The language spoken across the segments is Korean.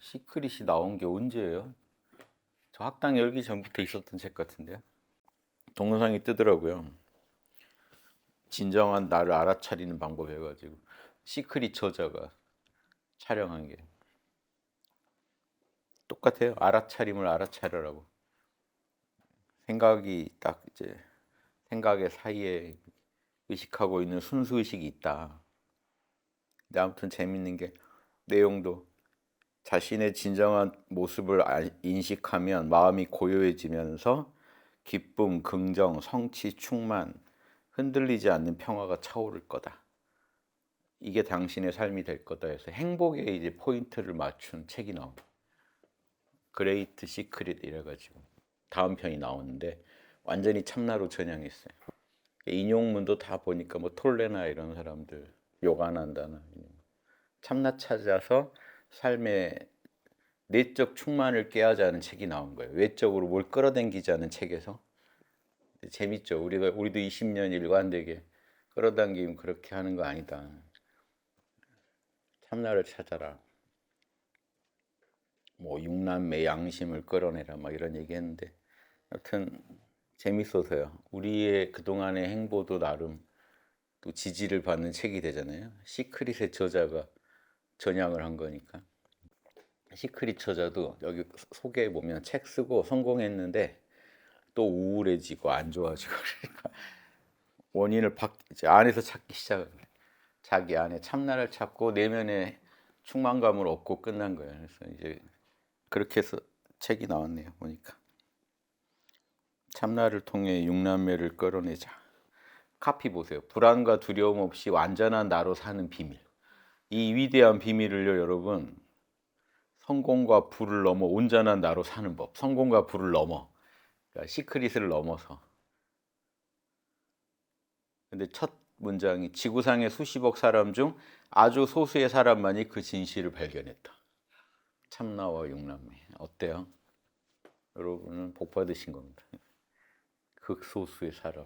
시크릿이 나온 게 언제예요? 저 학당 열기 전부터 있었던 책 같은데요. 동영상이 뜨더라고요. 진정한 나를 알아차리는 방법 해가지고 시크릿 저자가 촬영한 게 똑같아요. 알아차림을 알아차려라고. 생각이 딱 이제 생각의 사이에 의식하고 있는 순수 의식이 있다. 근데 아무튼 재밌는 게 내용도 자신의 진정한 모습을 인식하면 마음이 고요해지면서 기쁨, 긍정, 성취, 충만, 흔들리지 않는 평화가 차오를 거다. 이게 당신의 삶이 될 거다 해서 행복에 이제 포인트를 맞춘 책이 나옵니다. 그레이트 시크릿 이래가지고 다음 편이 나오는데 완전히 참나로 전향했어요. 인용문도 다 보니까 뭐 톨레나 이런 사람들 욕 안 한다나 참나 찾아서 삶의 내적 충만을 꾀하자는 책이 나온 거예요. 외적으로 뭘 끌어당기자는 책에서. 재밌죠. 우리도 20년 일관되게 끌어당기면 그렇게 하는 거 아니다. 참나를 찾아라. 뭐 육남매 양심을 끌어내라 막 이런 얘기했는데 하여튼 재밌어서요. 우리의 그동안의 행보도 나름 또 지지를 받는 책이 되잖아요. 시크릿의 저자가 전향을 한 거니까. 시크릿 저자도 여기 소개해 보면 책 쓰고 성공했는데 또 우울해지고 안 좋아지고 그러니까 원인을 이제 안에서 찾기 시작을 해요. 자기 안에 참나를 찾고 내면의 충만감을 얻고 끝난 거예요. 그래서 이제 그렇게 해서 책이 나왔네요. 보니까 참나를 통해 육남매를 끌어내자. 카피 보세요. 불안과 두려움 없이 완전한 나로 사는 비밀. 이 위대한 비밀을요, 여러분. 성공과 부를 넘어 온전한 나로 사는 법. 성공과 부를 넘어. 그러니까 시크릿을 넘어서. 근데 첫 문장이 지구상의 수십억 사람 중 아주 소수의 사람만이 그 진실을 발견했다. 참나와 육남매. 어때요? 여러분은 복 받으신 겁니다. 극소수의 사람.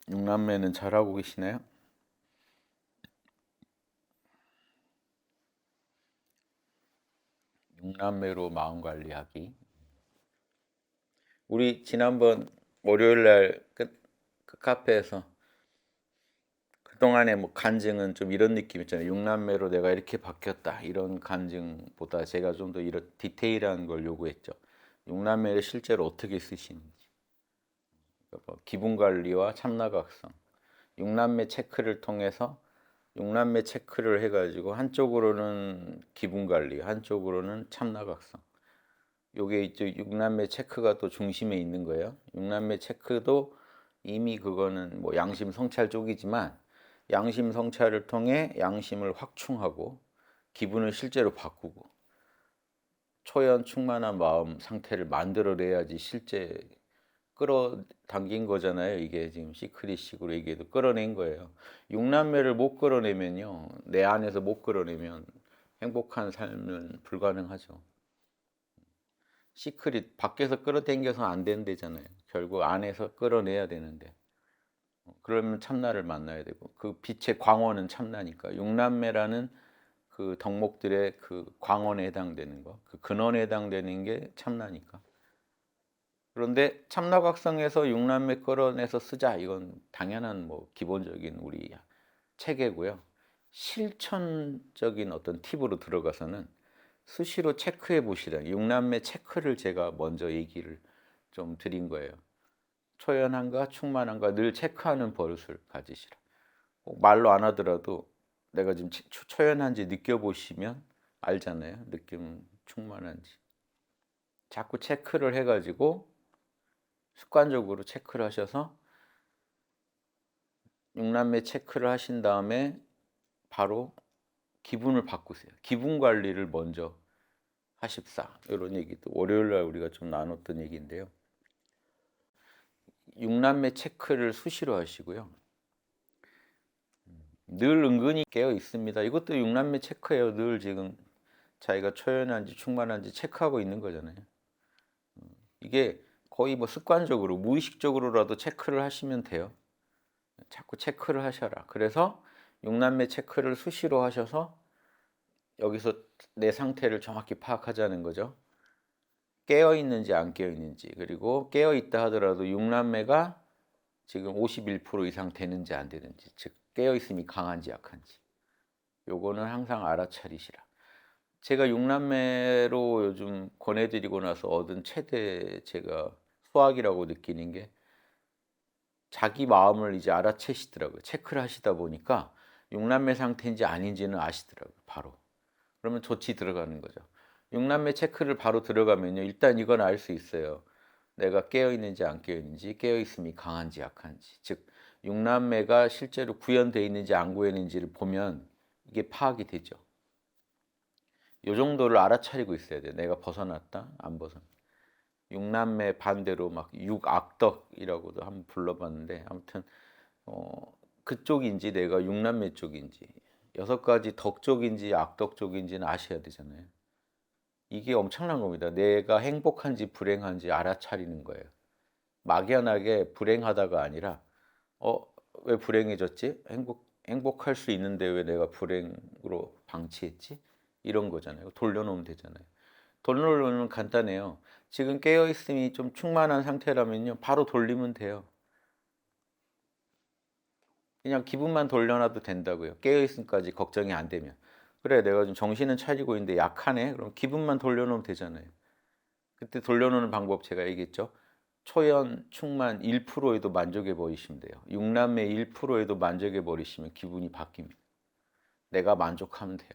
육남매는 잘하고 계시나요? 육남매로 마음 관리하기. 우리 지난번 월요일 날 그 카페에서 그동안의 뭐 간증은 좀 이런 느낌 있잖아요. 육남매로 내가 이렇게 바뀌었다. 이런 간증보다 제가 좀 더 이런 디테일한 걸 요구했죠. 육남매를 실제로 어떻게 쓰시는지. 그러니까 뭐 기분 관리와 참나각성. 육남매 체크를 통해서 육남매 체크를 해가지고 한쪽으로는 기분 관리, 한쪽으로는 참나각성. 요게 이제 육남매 체크가 또 중심에 있는 거예요. 육남매 체크도 이미 그거는 뭐 양심 성찰 쪽이지만 양심 성찰을 통해 양심을 확충하고 기분을 실제로 바꾸고 초연 충만한 마음 상태를 만들어내야지 실제 끌어당긴 거잖아요. 이게 지금 시크릿식으로 얘기해도 끌어낸 거예요. 육남매를 못 끌어내면요. 내 안에서 못 끌어내면 행복한 삶은 불가능하죠. 시크릿 밖에서 끌어당겨서 안 된대잖아요. 결국 안에서 끌어내야 되는데 그러면 참나를 만나야 되고 그 빛의 광원은 참나니까 육남매라는 그 덕목들의 그 광원에 해당되는 거, 그 근원에 해당되는 게 참나니까. 그런데 참나각성에서 육남매 끌어내서 쓰자 이건 당연한 뭐 기본적인 우리 체계고요. 실천적인 어떤 팁으로 들어가서는 수시로 체크해 보시라. 육남매 체크를 제가 먼저 얘기를 좀 드린 거예요. 초연한가 충만한가 늘 체크하는 버릇을 가지시라. 꼭 말로 안 하더라도 내가 지금 초연한지 느껴보시면 알잖아요. 느낌 충만한지. 자꾸 체크를 해가지고 습관적으로 체크를 하셔서 육남매 체크를 하신 다음에 바로 기분을 바꾸세요. 기분 관리를 먼저 하십사. 이런 얘기도 월요일 날 우리가 좀 나눴던 얘기인데요. 육남매 체크를 수시로 하시고요. 늘 은근히 깨어 있습니다. 이것도 육남매 체크예요. 늘 지금 자기가 초연한지 충만한지 체크하고 있는 거잖아요. 이게 거의 뭐 습관적으로 무의식적으로라도 체크를 하시면 돼요. 자꾸 체크를 하셔라. 그래서 육남매 체크를 수시로 하셔서 여기서 내 상태를 정확히 파악하자는 거죠. 깨어 있는지 안 깨어 있는지, 그리고 깨어 있다 하더라도 육남매가 지금 51% 이상 되는지 안 되는지, 즉 깨어 있음이 강한지 약한지, 요거는 항상 알아차리시라. 제가 육남매로 요즘 권해드리고 나서 얻은 최대 제가 수확이라고 느끼는 게, 자기 마음을 이제 알아채시더라고요. 체크를 하시다 보니까 육남매 상태인지 아닌지는 아시더라고요, 바로. 그러면 조치 들어가는 거죠. 육남매 체크를 바로 들어가면요, 일단 이건 알 수 있어요. 내가 깨어 있는지 안 깨어 있는지, 깨어 있음이 강한지 약한지, 즉 육남매가 실제로 구현되어 있는지 안 구현되어 있는지를 보면 이게 파악이 되죠. 요 정도를 알아차리고 있어야 돼요. 내가 벗어났다, 안 벗어났다. 육남매 반대로 막 육악덕이라고도 한번 불러봤는데, 아무튼 그쪽인지 내가 육남매 쪽인지, 6가지 덕 쪽인지 악덕 쪽인지는 아셔야 되잖아요. 이게 엄청난 겁니다. 내가 행복한지 불행한지 알아차리는 거예요. 막연하게 불행하다가 아니라 왜 불행해졌지? 행복할 수 있는데 왜 내가 불행으로 방치했지? 이런 거잖아요. 돌려놓으면 되잖아요. 돌려놓으면 간단해요. 지금 깨어있음이 좀 충만한 상태라면요, 바로 돌리면 돼요. 그냥 기분만 돌려놔도 된다고요. 깨어있음까지 걱정이 안 되면. 그래, 내가 좀 정신은 차리고 있는데 약하네? 그럼 기분만 돌려놓으면 되잖아요. 그때 돌려놓는 방법 제가 얘기했죠. 초연, 충만 1%에도 만족해 버리시면 돼요. 육남매 1%에도 만족해 버리시면 기분이 바뀝니다. 내가 만족하면 돼요.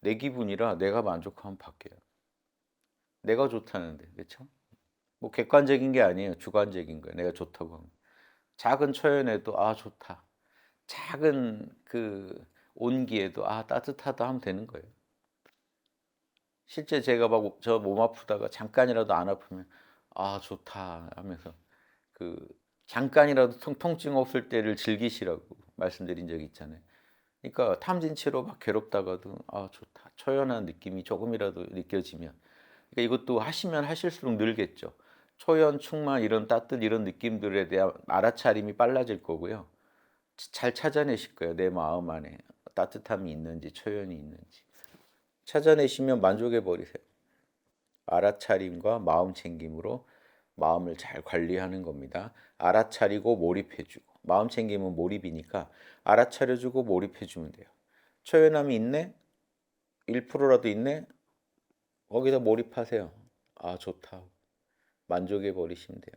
내 기분이라 내가 만족하면 바뀌어요. 내가 좋다는데, 그렇죠? 뭐 객관적인 게 아니에요. 주관적인 거예요. 내가 좋다고 하면. 작은 초연에도 좋다. 작은 그 온기에도 따뜻하다 하면 되는 거예요. 실제 제가 막 저 몸 아프다가 잠깐이라도 안 아프면 좋다 하면서, 그 잠깐이라도 통증 없을 때를 즐기시라고 말씀드린 적이 있잖아요. 그러니까 탐진치로 막 괴롭다가도 좋다, 초연한 느낌이 조금이라도 느껴지면, 그러니까 이것도 하시면 하실수록 늘겠죠. 초연, 충만, 이런 따뜻, 이런 느낌들에 대한 알아차림이 빨라질 거고요. 잘 찾아내실 거예요. 내 마음 안에 따뜻함이 있는지 초연이 있는지 찾아내시면 만족해 버리세요. 알아차림과 마음 챙김으로 마음을 잘 관리하는 겁니다. 알아차리고 몰입해주고, 마음 챙김은 몰입이니까 알아차려주고 몰입해주면 돼요. 초연함이 있네? 1%라도 있네? 거기다 몰입하세요. 좋다. 만족해 버리시면 돼요.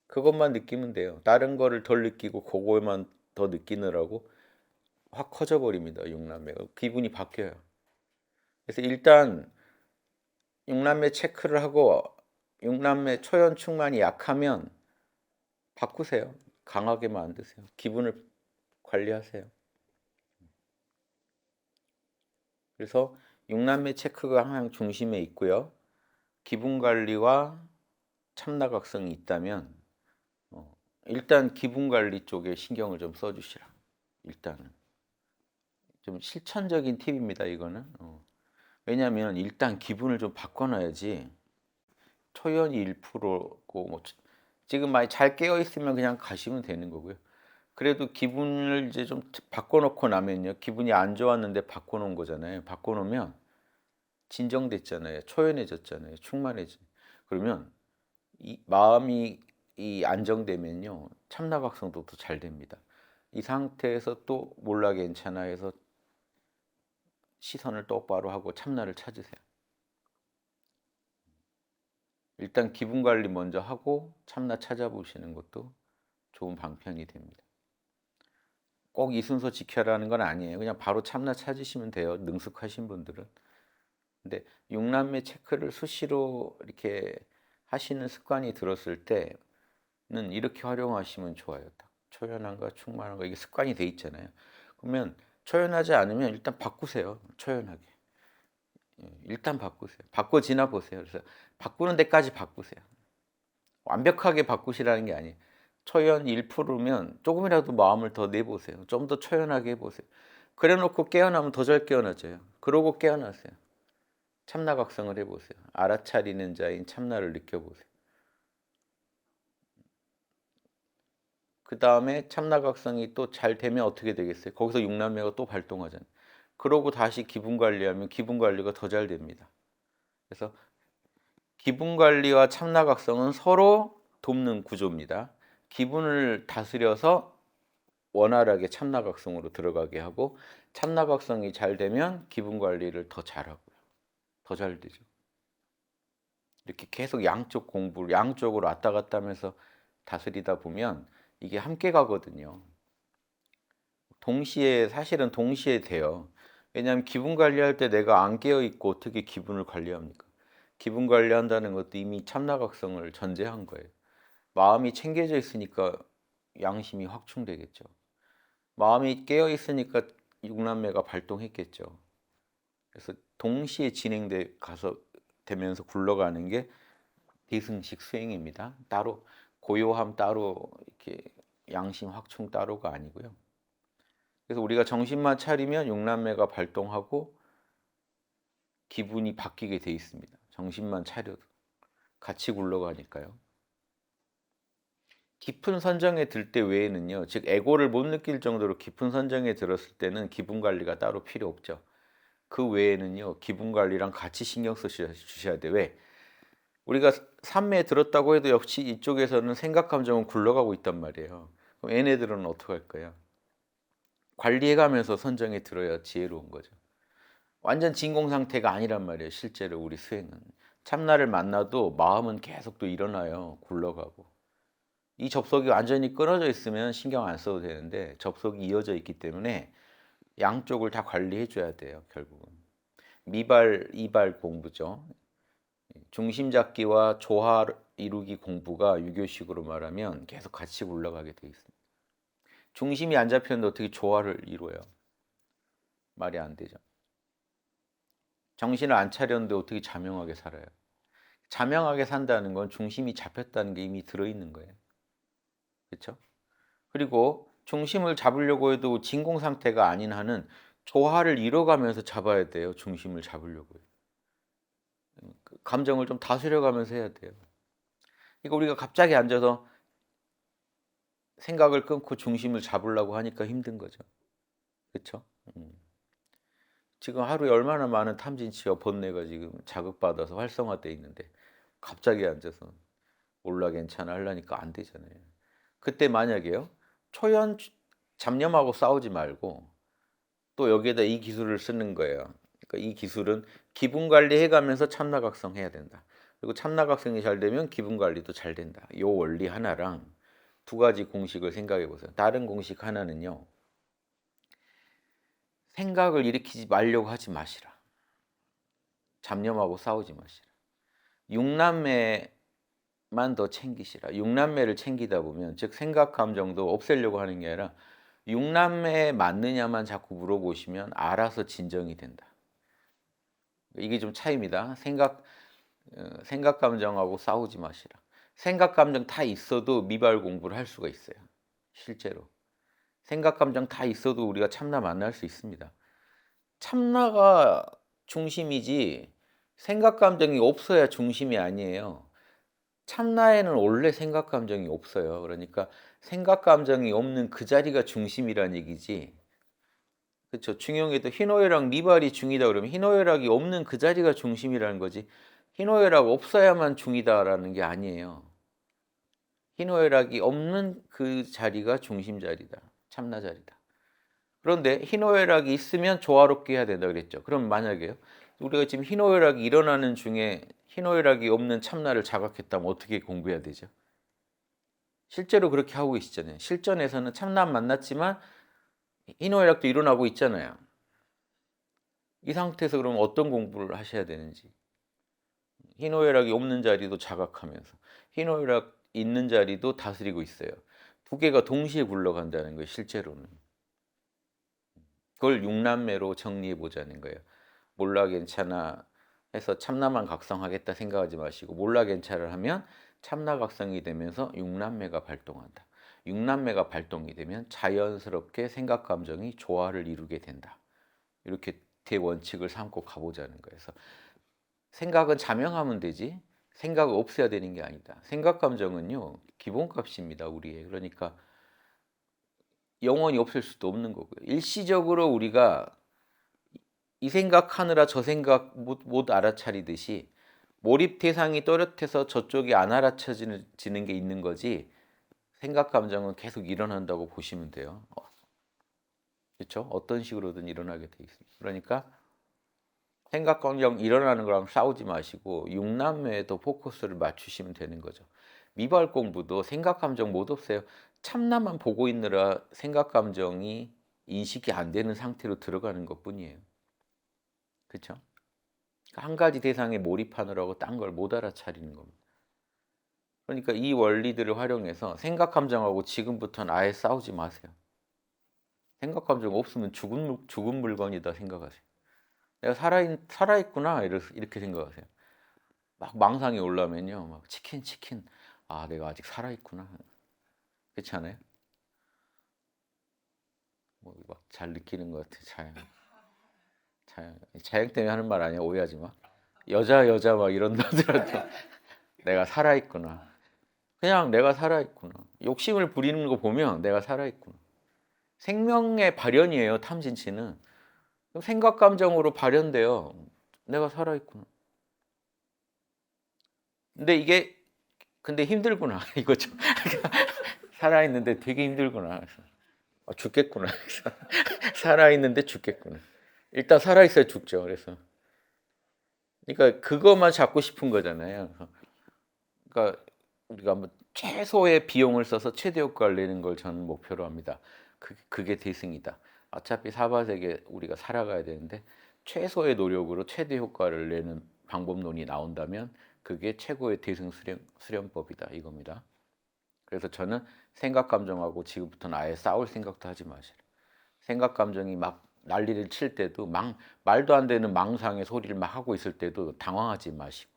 그것만 느끼면 돼요. 다른 거를 덜 느끼고 그거만 더 느끼느라고 확 커져 버립니다. 육남매가. 기분이 바뀌어요. 그래서 일단 육남매 체크를 하고, 육남매 초연 충만이 약하면 바꾸세요. 강하게 만드세요. 기분을 관리하세요. 그래서 육남매 체크가 항상 중심에 있고요. 기분 관리와 참나각성이 있다면 일단 기분 관리 쪽에 신경을 좀 써주시라. 일단은 좀 실천적인 팁입니다. 이거는 왜냐하면 일단 기분을 좀 바꿔놔야지. 초연이 1%고 뭐 지금 많이 잘 깨어 있으면 그냥 가시면 되는 거고요. 그래도 기분을 이제 좀 바꿔놓고 나면요, 기분이 안 좋았는데 바꿔놓은 거잖아요. 바꿔놓으면 진정됐잖아요. 초연해졌잖아요. 충만해지. 그러면 이 마음이 안정되면요, 참나각성도 더 잘 됩니다. 이 상태에서 또 몰라 괜찮아 해서 시선을 똑바로 하고 참나를 찾으세요. 일단 기분 관리 먼저 하고 참나 찾아보시는 것도 좋은 방편이 됩니다. 꼭 이 순서 지켜라는 건 아니에요. 그냥 바로 참나 찾으시면 돼요. 능숙하신 분들은. 근데 육남매 체크를 수시로 이렇게 하시는 습관이 들었을 때는 이렇게 활용하시면 좋아요. 딱 초연한가 충만한가 이게 습관이 돼 있잖아요. 그러면 초연하지 않으면 일단 바꾸세요. 초연하게. 일단 바꾸세요. 바꿔 지나 보세요. 그래서 바꾸는 데까지 바꾸세요. 완벽하게 바꾸시라는 게 아니에요. 초연 1%면 조금이라도 마음을 더 내보세요. 좀 더 초연하게 해보세요. 그래 놓고 깨어나면 더 잘 깨어나져요. 그러고 깨어나세요. 참나각성을 해보세요. 알아차리는 자인 참나를 느껴보세요. 그 다음에 참나각성이 또 잘 되면 어떻게 되겠어요? 거기서 육남매가 또 발동하잖아요. 그러고 다시 기분 관리하면 기분 관리가 더 잘 됩니다. 그래서 기분 관리와 참나각성은 서로 돕는 구조입니다. 기분을 다스려서 원활하게 참나각성으로 들어가게 하고 참나각성이 잘 되면 기분 관리를 더 잘하고요. 더 잘 되죠. 이렇게 계속 양쪽 공부를 양쪽으로 왔다 갔다 하면서 다스리다 보면 이게 함께 가거든요. 동시에 사실은 동시에 돼요. 왜냐하면 기분 관리할 때 내가 안 깨어 있고 어떻게 기분을 관리합니까? 기분 관리한다는 것도 이미 참나각성을 전제한 거예요. 마음이 챙겨져 있으니까 양심이 확충되겠죠. 마음이 깨어 있으니까 육남매가 발동했겠죠. 그래서 동시에 진행돼 가서 되면서 굴러가는 게 대승식 수행입니다. 따로 고요함 따로 이렇게 양심 확충 따로가 아니고요. 그래서 우리가 정신만 차리면 육남매가 발동하고 기분이 바뀌게 돼 있습니다. 정신만 차려도 같이 굴러가니까요. 깊은 선정에 들 때 외에는요, 즉 에고를 못 느낄 정도로 깊은 선정에 들었을 때는 기분 관리가 따로 필요 없죠. 그 외에는요, 기분 관리랑 같이 신경 주셔야 돼요. 왜? 우리가 삼매에 들었다고 해도 역시 이쪽에서는 생각 감정은 굴러가고 있단 말이에요. 그럼 얘네들은 어떻게 할까요? 관리해가면서 선정에 들어야 지혜로운 거죠. 완전 진공 상태가 아니란 말이에요. 실제로 우리 수행은. 참나를 만나도 마음은 계속 또 일어나요. 굴러가고. 이 접속이 완전히 끊어져 있으면 신경 안 써도 되는데 접속이 이어져 있기 때문에 양쪽을 다 관리해 줘야 돼요. 결국은. 미발, 이발 공부죠. 중심 잡기와 조화 이루기 공부가 유교식으로 말하면 계속 같이 굴러가게 돼 있습니다. 중심이 안 잡혔는데 어떻게 조화를 이루어요? 말이 안 되죠. 정신을 안 차렸는데 어떻게 자명하게 살아요? 자명하게 산다는 건 중심이 잡혔다는 게 이미 들어있는 거예요. 그렇죠? 그리고 중심을 잡으려고 해도 진공 상태가 아닌 한은 조화를 이뤄가면서 잡아야 돼요. 중심을 잡으려고 해요. 감정을 좀 다스려가면서 해야 돼요. 그러니까 우리가 갑자기 앉아서 생각을 끊고 중심을 잡으려고 하니까 힘든 거죠. 그렇죠? 지금 하루에 얼마나 많은 탐진치와 번뇌가 지금 자극받아서 활성화돼 있는데 갑자기 앉아서 몰라 괜찮아 하려니까 안 되잖아요. 그때 만약에요. 초연 잡념하고 싸우지 말고 또 여기에다 이 기술을 쓰는 거예요. 그러니까 이 기술은 기분 관리해 가면서 참나각성 해야 된다. 그리고 참나각성이 잘 되면 기분 관리도 잘 된다. 요 원리 하나랑 두 가지 공식을 생각해 보세요. 다른 공식 하나는요. 생각을 일으키지 말려고 하지 마시라. 잡념하고 싸우지 마시라. 육남매만 더 챙기시라. 육남매를 챙기다 보면 즉 생각 감정도 없애려고 하는 게 아니라 육남매에 맞느냐만 자꾸 물어보시면 알아서 진정이 된다. 이게 좀 차이입니다. 생각 감정하고 싸우지 마시라. 생각 감정 다 있어도 미발 공부를 할 수가 있어요. 실제로. 생각 감정 다 있어도 우리가 참나 만날 수 있습니다. 참나가 중심이지 생각 감정이 없어야 중심이 아니에요. 참나에는 원래 생각 감정이 없어요. 그러니까 생각 감정이 없는 그 자리가 중심이란 얘기지. 그렇죠. 중용에도 희노애락 미발이 중이다 그러면 희노애락이 없는 그 자리가 중심이라는 거지. 희노애락 없어야만 중이다라는 게 아니에요. 희노애락이 없는 그 자리가 중심 자리다. 참나 자리다. 그런데 희노애락이 있으면 조화롭게 해야 된다 그랬죠. 그럼 만약에요. 우리가 지금 희노애락이 일어나는 중에 희노애락이 없는 참나를 자각했다면 어떻게 공부해야 되죠? 실제로 그렇게 하고 계시잖아요. 실전에서는 참나 만났지만 희노애락도 일어나고 있잖아요. 이 상태에서 그럼 어떤 공부를 하셔야 되는지. 희노애락이 없는 자리도 자각하면서 희노애락 있는 자리도 다스리고 있어요. 두 개가 동시에 굴러간다는 거예요. 실제로는. 그걸 육남매로 정리해 보자는 거예요. 몰라 괜찮아 해서 참나만 각성하겠다 생각하지 마시고 몰라 괜찮아 하면 참나 각성이 되면서 육남매가 발동한다. 육남매가 발동이 되면 자연스럽게 생각 감정이 조화를 이루게 된다. 이렇게 대원칙을 삼고 가보자는 거예요. 그래서 생각은 자명하면 되지 생각을 없애야 되는 게 아니다. 생각 감정은요 기본값입니다. 우리의. 그러니까 영원히 없을 수도 없는 거고요. 일시적으로 우리가 이 생각하느라 저 생각 못 알아차리듯이 몰입 대상이 또렷해서 저쪽이 안 알아차지는 게 있는 거지, 생각 감정은 계속 일어난다고 보시면 돼요. 그렇죠? 어떤 식으로든 일어나게 돼 있습니다. 그러니까 생각 감정 일어나는 거랑 싸우지 마시고 육남매에 더 포커스를 맞추시면 되는 거죠. 미발 공부도 생각 감정 못 없애요. 참나만 보고 있느라 생각 감정이 인식이 안 되는 상태로 들어가는 것뿐이에요. 그렇죠? 한 가지 대상에 몰입하느라고 딴 걸 못 알아차리는 겁니다. 그러니까 이 원리들을 활용해서 생각 감정하고 지금부터는 아예 싸우지 마세요. 생각 감정 없으면 죽은 물건이다 생각하세요. 내가 살아있구나 이렇게 생각하세요. 막 망상이 올라오면요, 막 치킨, 아 내가 아직 살아있구나. 그렇지 않아요? 뭐 막 잘 느끼는 것 같아. 자양 때문에 하는 말 아니야, 오해하지 마. 여자 막 이런 놈들한테 내가 살아있구나. 그냥 내가 살아있구나. 욕심을 부리는 거 보면 내가 살아있구나. 생명의 발현이에요, 탐진치는. 생각 감정으로 발현돼요. 내가 살아있구나. 근데 힘들구나. 이거죠. 살아있는데 되게 힘들구나. 죽겠구나. 살아있는데 죽겠구나. 일단 살아있어야 죽죠. 그러니까 그것만 잡고 싶은 거잖아요. 그러니까 우리가 뭐 최소의 비용을 써서 최대 효과를 내는 걸 저는 목표로 합니다. 그게 대승이다. 어차피 사바세계 우리가 살아가야 되는데 최소의 노력으로 최대 효과를 내는 방법론이 나온다면 그게 최고의 대승 수련법이다 이겁니다. 그래서 저는 생각 감정하고 지금부터는 아예 싸울 생각도 하지 마시라. 생각 감정이 막 난리를 칠 때도 말도 안 되는 망상의 소리를 막 하고 있을 때도 당황하지 마시고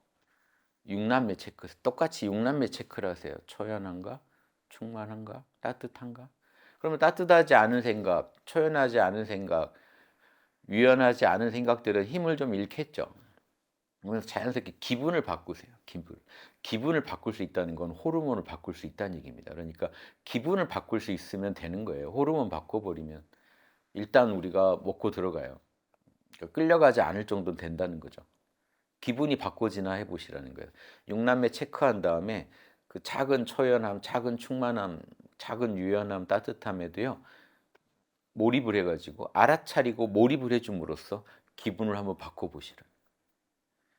육남매 체크, 똑같이 육남매 체크를 하세요. 초연한가? 충만한가? 따뜻한가? 그러면 따뜻하지 않은 생각, 초연하지 않은 생각, 유연하지 않은 생각들은 힘을 좀 잃겠죠. 그래서 자연스럽게 기분을 바꾸세요. 기분을 바꿀 수 있다는 건 호르몬을 바꿀 수 있다는 얘기입니다. 그러니까 기분을 바꿀 수 있으면 되는 거예요. 호르몬 바꿔버리면 일단 우리가 먹고 들어가요. 그러니까 끌려가지 않을 정도는 된다는 거죠. 기분이 바꿔지나 해보시라는 거예요. 육남매 체크한 다음에 그 작은 초연함, 작은 충만함, 작은 유연함, 따뜻함에도요, 몰입을 해가지고 알아차리고 몰입을 해줌으로써 기분을 한번 바꿔보시라.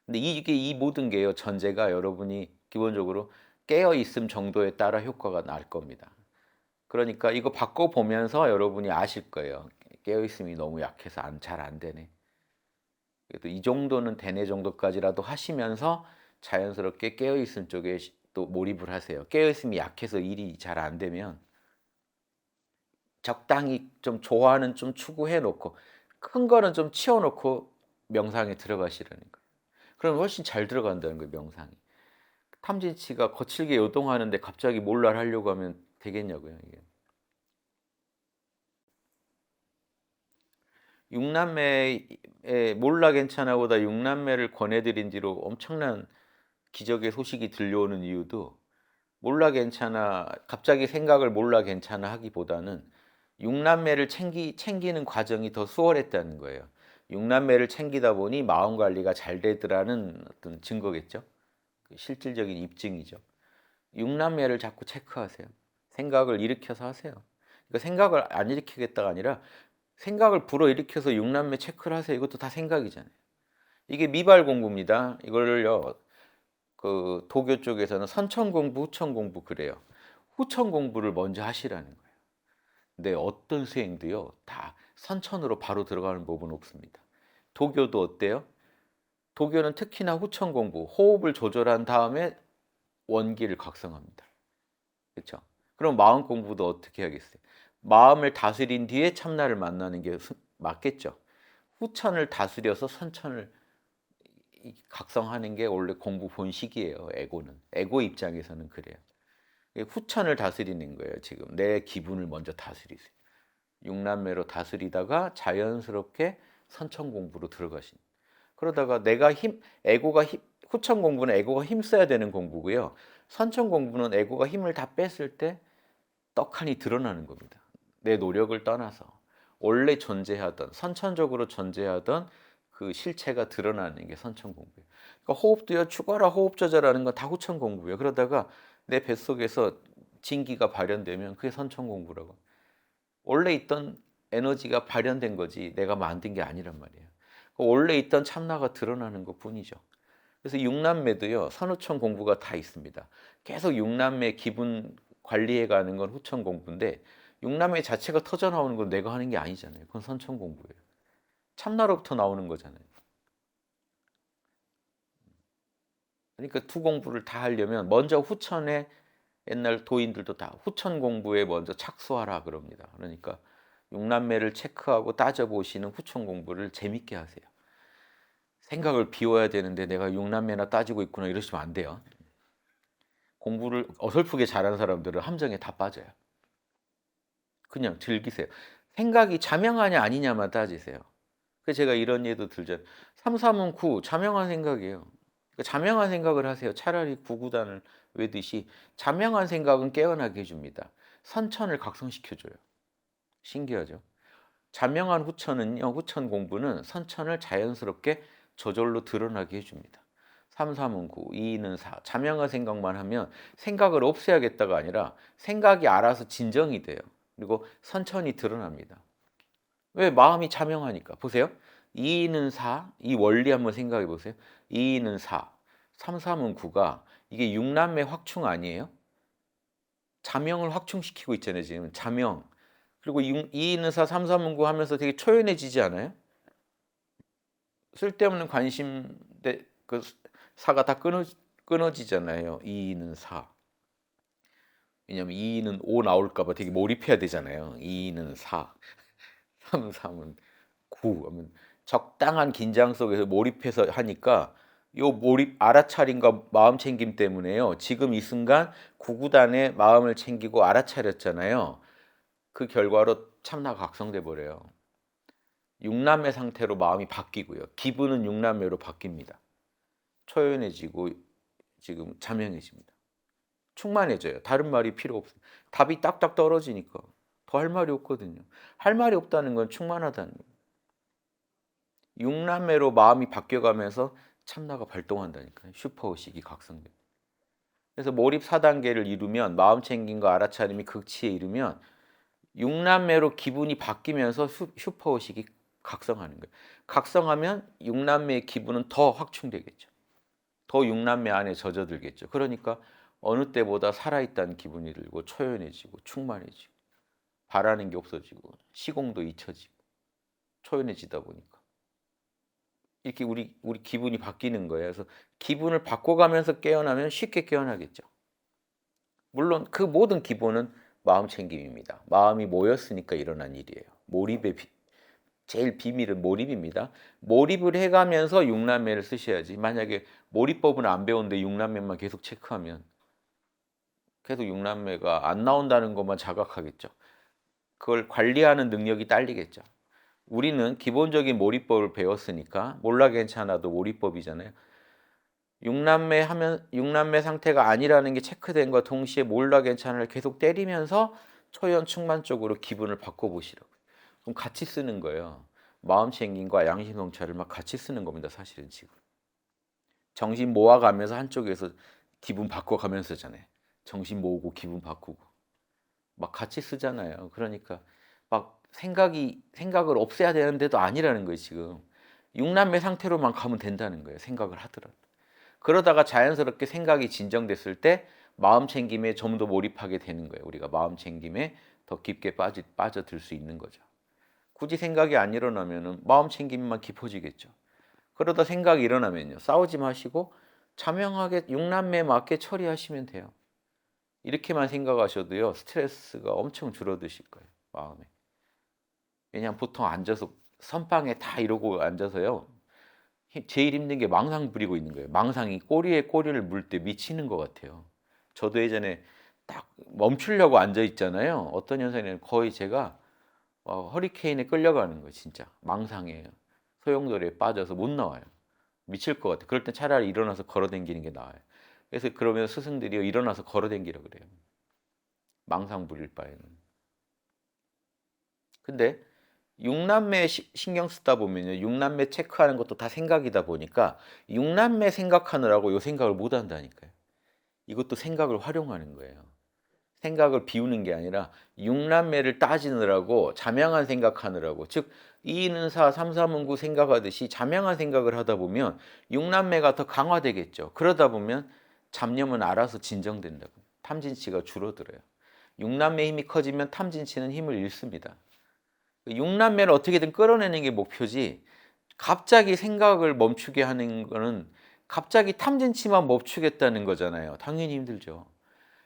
근데 이 모든 게요, 전제가 여러분이 기본적으로 깨어있음 정도에 따라 효과가 날 겁니다. 그러니까 이거 바꿔보면서 여러분이 아실 거예요. 깨어있음이 너무 약해서 잘 안 되네. 그래도 이 정도는 되네 정도까지라도 하시면서 자연스럽게 깨어있음 쪽에 또 몰입을 하세요. 깨어있음이 약해서 일이 잘 안 되면 적당히 좀 좋아하는 좀 추구해 놓고 큰 거는 좀 치워 놓고 명상에 들어가시라는 거예요. 그럼 훨씬 잘 들어간다는 거예요, 명상이. 탐진치가 거칠게 요동하는데 갑자기 몰라를 하려고 하면 되겠냐고요, 이게. 육남매의 몰라 괜찮아보다 육남매를 권해드린 뒤로 엄청난 기적의 소식이 들려오는 이유도 몰라 괜찮아, 갑자기 생각을 몰라 괜찮아 하기보다는 육남매를 챙기는 과정이 더 수월했다는 거예요. 육남매를 챙기다 보니 마음 관리가 잘 되더라는 어떤 증거겠죠. 실질적인 입증이죠. 육남매를 자꾸 체크하세요. 생각을 일으켜서 하세요. 그러니까 생각을 안 일으키겠다가 아니라 생각을 불어일으켜서 육남매 체크를 하세요. 이것도 다 생각이잖아요. 이게 미발 공부입니다. 이거를요, 그 도교 쪽에서는 선천 공부, 후천 공부 그래요. 후천 공부를 먼저 하시라는 거예요. 근데 어떤 수행도요, 다 선천으로 바로 들어가는 법은 없습니다. 도교도 어때요? 도교는 특히나 후천 공부, 호흡을 조절한 다음에 원기를 각성합니다. 그렇죠? 그럼 마음 공부도 어떻게 하겠어요? 마음을 다스린 뒤에 참나를 만나는 게 맞겠죠. 후천을 다스려서 선천을 각성하는 게 원래 공부 본식이에요. 에고 입장에서는 그래요. 후천을 다스리는 거예요. 지금 내 기분을 먼저 다스리세요. 육남매로 다스리다가 자연스럽게 선천 공부로 들어가신. 그러다가 후천 공부는 에고가 힘써야 되는 공부고요. 선천 공부는 에고가 힘을 다 뺐을 때 떡하니 드러나는 겁니다. 내 노력을 떠나서 원래 존재하던 선천적으로 존재하던 그 실체가 드러나는 게 선천 공부예요. 그러니까 호흡도요. 죽어라 호흡 조절하는 건 다 후천 공부예요. 그러다가 내 뱃속에서 진기가 발현되면 그게 선천 공부라고. 원래 있던 에너지가 발현된 거지 내가 만든 게 아니란 말이에요. 원래 있던 참나가 드러나는 것뿐이죠. 그래서 육남매도요. 선후천 공부가 다 있습니다. 계속 육남매 기분 관리해 가는 건 후천 공부인데 육남매 자체가 터져 나오는 건 내가 하는 게 아니잖아요. 그건 선천 공부예요. 참나로부터 나오는 거잖아요. 그러니까 투 공부를 다 하려면 먼저 후천에 옛날 도인들도 다 후천 공부에 먼저 착수하라 그럽니다. 그러니까 육남매를 체크하고 따져보시는 후천 공부를 재밌게 하세요. 생각을 비워야 되는데 내가 육남매나 따지고 있구나 이러시면 안 돼요. 공부를 어설프게 잘하는 사람들은 함정에 다 빠져요. 그냥 즐기세요. 생각이 자명하냐 아니냐만 따지세요. 그래서 제가 이런 예도 들잖아요. 삼삼은 구, 자명한 생각이에요. 그러니까 자명한 생각을 하세요. 차라리 구구단을 외듯이 자명한 생각은 깨어나게 해줍니다. 선천을 각성시켜줘요. 신기하죠? 자명한 후천은요. 후천 공부는 선천을 자연스럽게 저절로 드러나게 해줍니다. 3, 3은 9, 2, 2는 4. 자명한 생각만 하면 생각을 없애야겠다가 아니라 생각이 알아서 진정이 돼요. 그리고 선천이 드러납니다. 왜? 마음이 자명하니까. 보세요. 2, 2는 4. 이 원리 한번 생각해 보세요. 2, 2는 4. 3, 3은 9가 이게 육남매 확충 아니에요? 자명을 확충시키고 있잖아요. 지금 자명. 그리고 2, 2는 4, 3, 3은 9 하면서 되게 초연해지지 않아요? 쓸데없는 관심 그 사가 다 끊어지잖아요. 2는 4. 왜냐면 2는 5 나올까 봐 되게 몰입해야 되잖아요. 2는 4. 3, 3은 9 하면 적당한 긴장 속에서 몰입해서 하니까 요 몰입 알아차림과 마음 챙김 때문에요. 지금 이 순간 구구단의 마음을 챙기고 알아차렸잖아요. 그 결과로 참나가 각성돼 버려요. 육남매 상태로 마음이 바뀌고요. 기분은 육남매로 바뀝니다. 초연해지고 지금 자명해집니다. 충만해져요. 다른 말이 필요 없어요. 답이 딱딱 떨어지니까 더 할 말이 없거든요. 할 말이 없다는 건 충만하다는 거예요. 육남매로 마음이 바뀌어가면서 참나가 발동한다니까요. 슈퍼의식이 각성돼요. 그래서 몰입 4단계를 이루면 마음 챙김과 알아차림이 극치에 이르면 육남매로 기분이 바뀌면서 슈퍼의식이 각성하는 거예요. 각성하면 육남매의 기분은 더 확충되겠죠. 더 육남매 안에 젖어들겠죠. 그러니까 어느 때보다 살아있다는 기분이 들고 초연해지고 충만해지고 바라는 게 없어지고 시공도 잊혀지고 초연해지다 보니까 이렇게 우리 기분이 바뀌는 거예요. 그래서 기분을 바꿔가면서 깨어나면 쉽게 깨어나겠죠. 물론 그 모든 기본은 마음 챙김입니다. 마음이 모였으니까 일어난 일이에요. 몰입의 제일 비밀은 몰입입니다. 몰입을 해가면서 육남매를 쓰셔야지. 만약에 몰입법은 안 배웠는데 육남매만 계속 체크하면 계속 육남매가 안 나온다는 것만 자각하겠죠. 그걸 관리하는 능력이 딸리겠죠. 우리는 기본적인 몰입법을 배웠으니까 몰라 괜찮아도 몰입법이잖아요. 육남매 상태가 아니라는 게 체크된 것 동시에 몰라 괜찮아를 계속 때리면서 초연 충만 쪽으로 기분을 바꿔보시라고요. 그럼 같이 쓰는 거예요. 마음 챙김과 양심 성찰을 막 같이 쓰는 겁니다. 사실은 지금. 정신 모아가면서 한쪽에서 기분 바꿔가면서잖아요. 정신 모으고 기분 바꾸고. 막 같이 쓰잖아요. 그러니까 막 생각을 없애야 되는데도 아니라는 거예요, 지금. 육남매 상태로만 가면 된다는 거예요. 생각을 하더라도. 그러다가 자연스럽게 생각이 진정됐을 때 마음 챙김에 좀 더 몰입하게 되는 거예요. 우리가 마음 챙김에 더 깊게 빠져들 수 있는 거죠. 굳이 생각이 안 일어나면은 마음 챙김만 깊어지겠죠. 그러다 생각이 일어나면요. 싸우지 마시고 자명하게 육남매에 맞게 처리하시면 돼요. 이렇게만 생각하셔도요. 스트레스가 엄청 줄어드실 거예요. 마음에. 왜냐하면 보통 앉아서 선방에 다 이러고 앉아서요. 제일 힘든 게 망상 부리고 있는 거예요. 망상이 꼬리에 꼬리를 물 때 미치는 것 같아요. 저도 예전에 딱 멈추려고 앉아 있잖아요. 어떤 현상에는 거의 제가 허리케인에 끌려가는 거예요. 진짜 망상에 소용돌이에 빠져서 못 나와요. 미칠 것 같아요. 그럴 땐 차라리 일어나서 걸어 다니는 게 나아요. 그래서 그러면 스승들이 일어나서 걸어 다니라 그래요. 망상 부릴 바에는. 근데 육남매 신경 쓰다 보면요. 육남매 체크하는 것도 다 생각이다 보니까 육남매 생각하느라고 요 생각을 못 한다니까요. 이것도 생각을 활용하는 거예요. 생각을 비우는 게 아니라 육남매를 따지느라고 자명한 생각하느라고, 즉 2 는 4, 3, 3은 9 생각하듯이 자명한 생각을 하다 보면 육남매가 더 강화되겠죠. 그러다 보면 잡념은 알아서 진정된다고. 탐진치가 줄어들어요. 육남매 힘이 커지면 탐진치는 힘을 잃습니다. 육남매를 어떻게든 끌어내는 게 목표지, 갑자기 생각을 멈추게 하는 거는 갑자기 탐진치만 멈추겠다는 거잖아요. 당연히 힘들죠.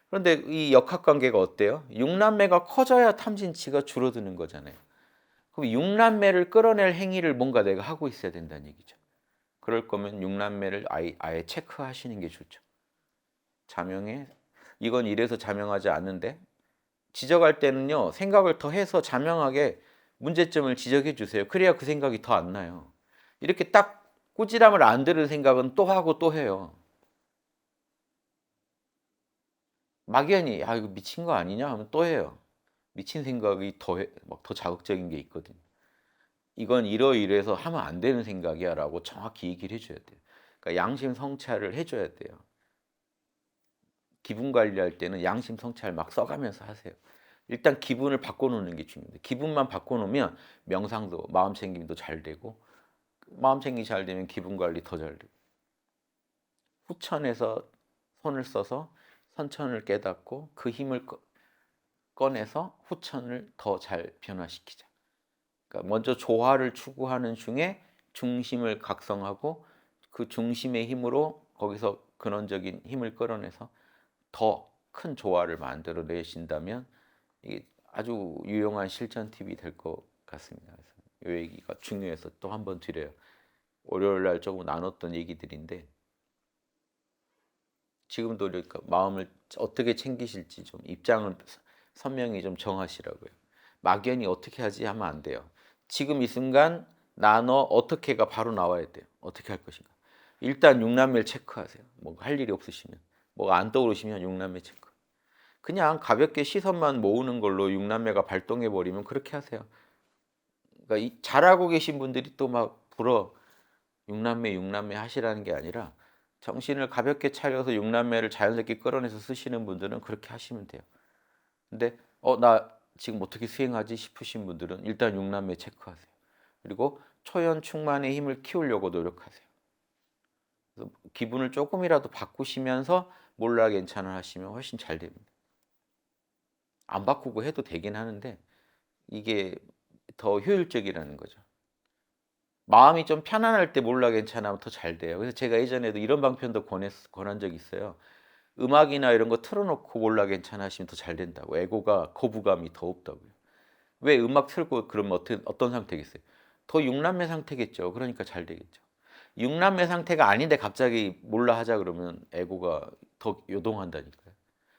그런데 이 역학관계가 어때요? 육남매가 커져야 탐진치가 줄어드는 거잖아요. 그럼 육남매를 끌어낼 행위를 뭔가 내가 하고 있어야 된다는 얘기죠. 그럴 거면 육남매를 아예 체크하시는 게 좋죠. 자명해? 이건 이래서 자명하지 않는데? 지적할 때는요, 생각을 더 해서 자명하게 문제점을 지적해 주세요. 그래야 그 생각이 더 안 나요. 이렇게 딱 꾸지람을 안 들을 생각은 또 하고 또 해요. 막연히 이거 미친 거 아니냐 하면 또 해요. 미친 생각이 막 더 자극적인 게 있거든요. 이건 이러이러해서 하면 안 되는 생각이야라고 정확히 얘기를 해 줘야 돼요. 그러니까 양심 성찰을 해 줘야 돼요. 기분 관리할 때는 양심 성찰 막 써 가면서 하세요. 일단 기분을 바꿔 놓는 게 중요합니다. 기분만 바꿔 놓으면 명상도 마음 챙김도 잘 되고, 마음 챙김이 잘 되면 기분 관리 더 잘 되고, 후천에서 손을 써서 선천을 깨닫고 그 힘을 꺼내서 후천을 더 잘 변화시키자. 그러니까 먼저 조화를 추구하는 중에 중심을 각성하고 그 중심의 힘으로 거기서 근원적인 힘을 끌어내서 더 큰 조화를 만들어 내신다면 이게 아주 유용한 실전 팁이 될 것 같습니다. 그래서 이 얘기가 중요해서 또 한 번 드려요. 월요일 날 조금 나눴던 얘기들인데 지금도 그러니까 마음을 어떻게 챙기실지 좀 입장을 선명히 좀 정하시라고요. 막연히 어떻게 하지 하면 안 돼요. 지금 이 순간 나 너 어떻게가 바로 나와야 돼요. 어떻게 할 것인가. 일단 육남매를 체크하세요. 뭐 할 일이 없으시면, 뭐가 안 떠오르시면 육남매 체크. 그냥 가볍게 시선만 모으는 걸로 육남매가 발동해 버리면 그렇게 하세요. 그러니까 잘하고 계신 분들이 또 막 육남매 육남매 하시라는 게 아니라 정신을 가볍게 차려서 육남매를 자연스럽게 끌어내서 쓰시는 분들은 그렇게 하시면 돼요. 근데 나 지금 어떻게 수행하지 싶으신 분들은 일단 육남매 체크하세요. 그리고 초연 충만의 힘을 키우려고 노력하세요. 그래서 기분을 조금이라도 바꾸시면서 몰라 괜찮아 하시면 훨씬 잘 됩니다. 안 바꾸고 해도 되긴 하는데 이게 더 효율적이라는 거죠. 마음이 좀 편안할 때 몰라 괜찮으면 더 잘 돼요. 그래서 제가 예전에도 이런 방편도 권한 적이 있어요. 음악이나 이런 거 틀어 놓고 몰라 괜찮아 하시면 더 잘 된다고. 에고가 거부감이 더 없다고요. 왜 음악 틀고 그러면 어떤 상태겠어요? 더 육남매 상태겠죠. 그러니까 잘 되겠죠. 육남매 상태가 아닌데 갑자기 몰라 하자 그러면 에고가 더 요동한다니까요.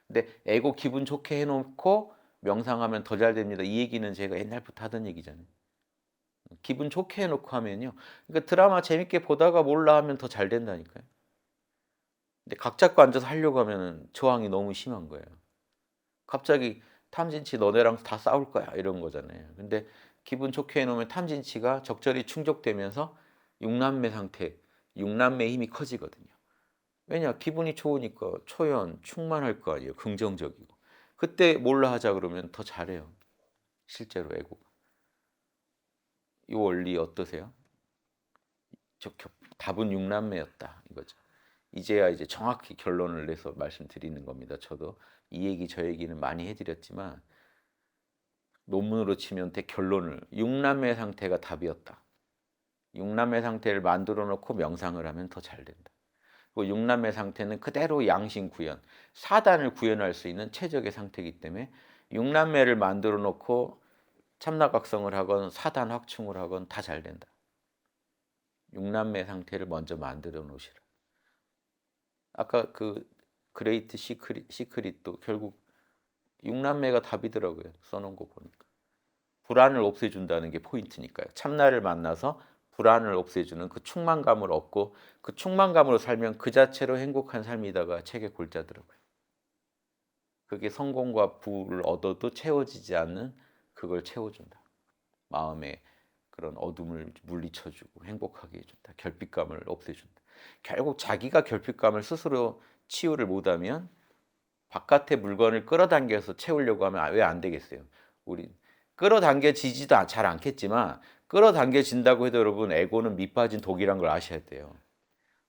근데 에고 기분 좋게 해 놓고 명상하면 더 잘 됩니다. 이 얘기는 제가 옛날부터 하던 얘기잖아요. 기분 좋게 해 놓고 하면요. 그러니까 드라마 재밌게 보다가 몰라 하면 더 잘 된다니까요. 근데 각 잡고 앉아서 하려고 하면은 저항이 너무 심한 거예요. 갑자기 "탐진치 너네랑 다 싸울 거야." 이런 거잖아요. 근데 기분 좋게 해 놓으면 탐진치가 적절히 충족되면서 육남매 상태, 육남매의 힘이 커지거든요. 왜냐? 기분이 좋으니까 초연, 충만할 거 아니에요, 긍정적이고. 그때 몰라 하자 그러면 더 잘해요, 실제로 에고가. 이 원리 어떠세요? 답은 육남매였다 이거죠. 이제야 이제 정확히 결론을 내서 말씀드리는 겁니다. 저도 이 얘기 저 얘기는 많이 해 드렸지만 논문으로 치면 결론을 육남매 상태가 답이었다. 육남매 상태를 만들어 놓고 명상을 하면 더 잘 된다. 그 육남매 상태는 그대로 양심 구현, 사단을 구현할 수 있는 최적의 상태이기 때문에 육남매를 만들어 놓고 참나각성을 하건 사단 확충을 하건 다 잘 된다. 육남매 상태를 먼저 만들어 놓으시라. 아까 그 그레이트 시크릿도 결국 육남매가 답이더라고요. 써놓은 거 보니까. 불안을 없애준다는 게 포인트니까요. 참나를 만나서 불안을 없애주는 그 충만감을 얻고 그 충만감으로 살면 그 자체로 행복한 삶이다가 책에 골자더라고요. 그게 성공과 부를 얻어도 채워지지 않는 그걸 채워준다. 마음의 그런 어둠을 물리쳐주고 행복하게 해준다. 결핍감을 없애준다. 결국 자기가 결핍감을 스스로 치유를 못하면 바깥의 물건을 끌어당겨서 채우려고 하면 왜 안 되겠어요? 우리 끌어당겨지지도 잘 않겠지만 끌어당겨진다고 해도 여러분 에고는 밑빠진 독이란 걸 아셔야 돼요.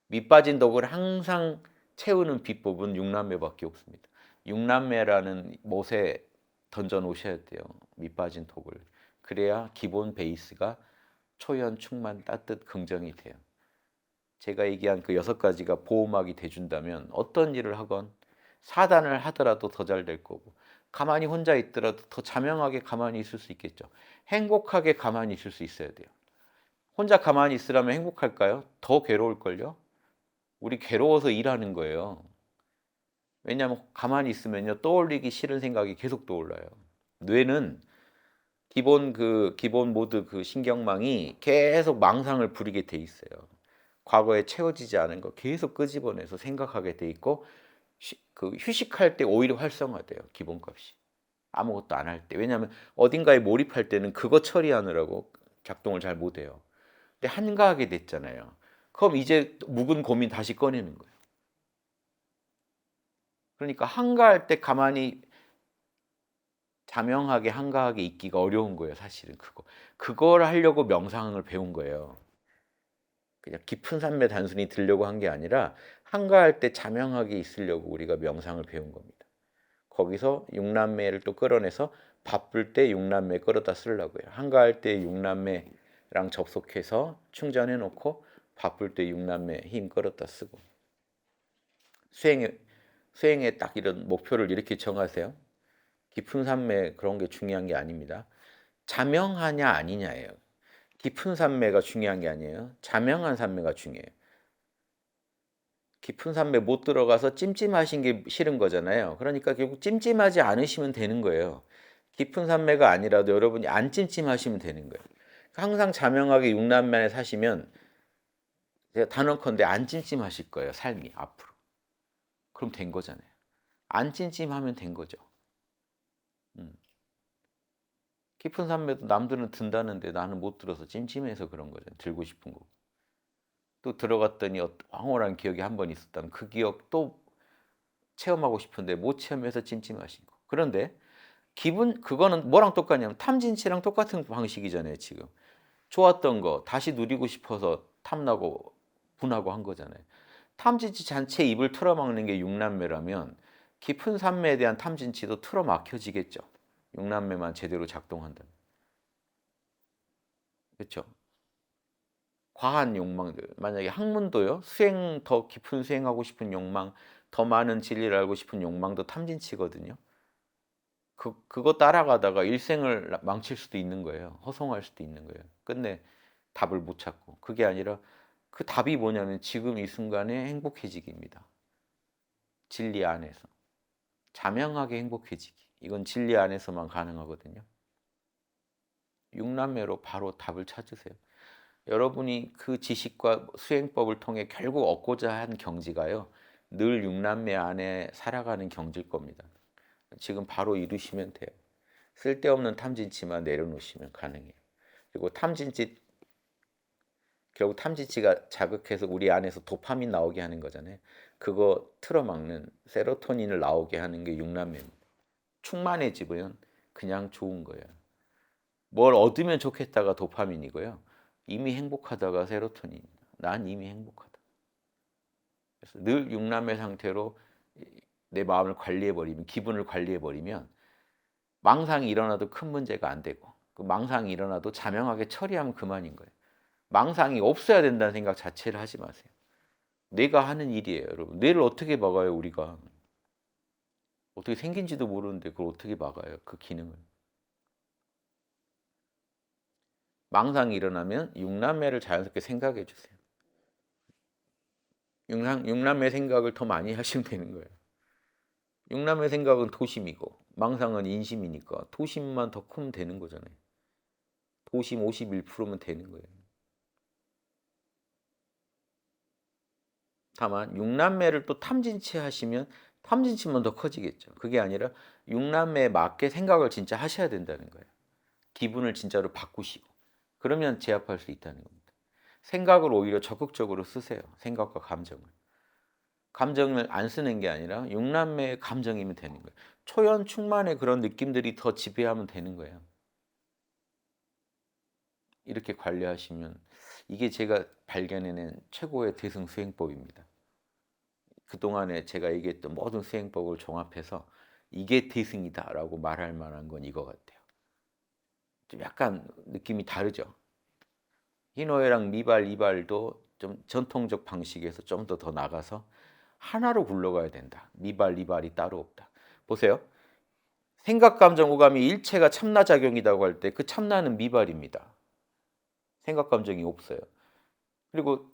밑빠진 독을 항상 채우는 비법은 육남매밖에 없습니다. 육남매라는 못에 던져 놓으셔야 돼요. 밑빠진 독을. 그래야 기본 베이스가 초연, 충만, 따뜻, 긍정이 돼요. 제가 얘기한 그 6가지가 보호막이 돼준다면 어떤 일을 하건 사단을 하더라도 더 잘 될 거고 가만히 혼자 있더라도 더 자명하게 가만히 있을 수 있겠죠. 행복하게 가만히 있을 수 있어야 돼요. 혼자 가만히 있으라면 행복할까요? 더 괴로울걸요? 우리 괴로워서 일하는 거예요. 왜냐하면 가만히 있으면요 떠올리기 싫은 생각이 계속 떠올라요. 뇌는 기본 모드 그 신경망이 계속 망상을 부리게 돼 있어요. 과거에 채워지지 않은 거 계속 끄집어내서 생각하게 돼 있고 휴식할 때 오히려 활성화돼요. 기본값이. 아무것도 안 할 때. 왜냐하면 어딘가에 몰입할 때는 그거 처리하느라고 작동을 잘 못해요. 근데 한가하게 됐잖아요. 그럼 이제 묵은 고민 다시 꺼내는 거예요. 그러니까 한가할 때 가만히 자명하게 한가하게 있기가 어려운 거예요. 사실은 그걸 하려고 명상을 배운 거예요. 그냥 깊은 산매 단순히 들려고 한 게 아니라 한가할 때 자명하게 있으려고 우리가 명상을 배운 겁니다. 거기서 육남매를 또 끌어내서 바쁠 때 육남매 끌어다 쓰려고요. 한가할 때 육남매랑 접속해서 충전해 놓고 바쁠 때 육남매 힘 끌어다 쓰고 수행에 딱 이런 목표를 이렇게 정하세요. 깊은 산매 그런 게 중요한 게 아닙니다. 자명하냐 아니냐예요. 깊은 산매가 중요한 게 아니에요. 자명한 산매가 중요해요. 깊은 산매 못 들어가서 찜찜하신 게 싫은 거잖아요. 그러니까 결국 찜찜하지 않으시면 되는 거예요. 깊은 산매가 아니라도 여러분이 안 찜찜하시면 되는 거예요. 항상 자명하게 육남매에 사시면 제가 단언컨대 안 찜찜하실 거예요. 삶이 앞으로. 그럼 된 거잖아요. 안 찜찜하면 된 거죠. 깊은 산매도 남들은 든다는데 나는 못 들어서 찜찜해서 그런 거잖아요. 들고 싶은 거. 또 들어갔더니 황홀한 기억이 한 번 있었다면 그 기억 또 체험하고 싶은데 못 체험해서 찜찜하신 거. 그런데 그거는 뭐랑 똑같냐면 탐진치랑 똑같은 방식이잖아요. 지금 좋았던 거 다시 누리고 싶어서 탐나고 분하고 한 거잖아요. 탐진치 잔치에 입을 틀어막는 게 육남매라면 깊은 산매에 대한 탐진치도 틀어막혀지겠죠. 육남매만 제대로 작동한다면. 그렇죠? 과한 욕망들. 만약에 학문도요. 더 깊은 수행하고 싶은 욕망, 더 많은 진리를 알고 싶은 욕망도 탐진치거든요. 그거 따라가다가 일생을 망칠 수도 있는 거예요. 허송할 수도 있는 거예요. 끝내 답을 못 찾고. 그게 아니라 그 답이 뭐냐면 지금 이 순간에 행복해지기입니다. 진리 안에서. 자명하게 행복해지기. 이건 진리 안에서만 가능하거든요. 육남매로 바로 답을 찾으세요. 여러분이 그 지식과 수행법을 통해 결국 얻고자 한 경지가요. 늘 육남매 안에 살아가는 경지일 겁니다. 지금 바로 이루시면 돼요. 쓸데없는 탐진치만 내려놓으시면 가능해요. 그리고 결국 탐진치가 자극해서 우리 안에서 도파민 나오게 하는 거잖아요. 그거 틀어막는 세로토닌을 나오게 하는 게 육남매입니다. 충만해지면 그냥 좋은 거예요. 뭘 얻으면 좋겠다가 도파민이고요. 이미 행복하다가 세로토닌. 난 이미 행복하다. 그래서 늘 육남의 상태로 내 마음을 관리해버리면, 기분을 관리해버리면 망상이 일어나도 큰 문제가 안 되고 그 망상이 일어나도 자명하게 처리하면 그만인 거예요. 망상이 없어야 된다는 생각 자체를 하지 마세요. 뇌가 하는 일이에요, 여러분. 뇌를 어떻게 막아요, 우리가? 어떻게 생긴지도 모르는데 그걸 어떻게 막아요, 그 기능을. 망상이 일어나면 육남매를 자연스럽게 생각해 주세요. 육남매 생각을 더 많이 하시면 되는 거예요. 육남매 생각은 도심이고 망상은 인심이니까 도심만 더 크면 되는 거잖아요. 도심 51%면 되는 거예요. 다만 육남매를 또 탐진치 하시면 탐진치만 더 커지겠죠. 그게 아니라 육남매에 맞게 생각을 진짜 하셔야 된다는 거예요. 기분을 진짜로 바꾸시고 그러면 제압할 수 있다는 겁니다. 생각을 오히려 적극적으로 쓰세요. 생각과 감정을. 감정을 안 쓰는 게 아니라 육남매의 감정이면 되는 거예요. 초연 충만의 그런 느낌들이 더 지배하면 되는 거예요. 이렇게 관리하시면 이게 제가 발견해낸 최고의 대승수행법입니다. 그동안에 제가 얘기했던 모든 수행법을 종합해서 이게 대승이다라고 말할 만한 건 이거 같아요. 좀 약간 느낌이 다르죠. 희노애락 미발 이발도 좀 전통적 방식에서 좀 더 나가서 하나로 굴러가야 된다. 미발 이발이 따로 없다. 보세요. 생각 감정 오감이 일체가 참나 작용이라고 할 때 그 참나는 미발입니다. 생각 감정이 없어요. 그리고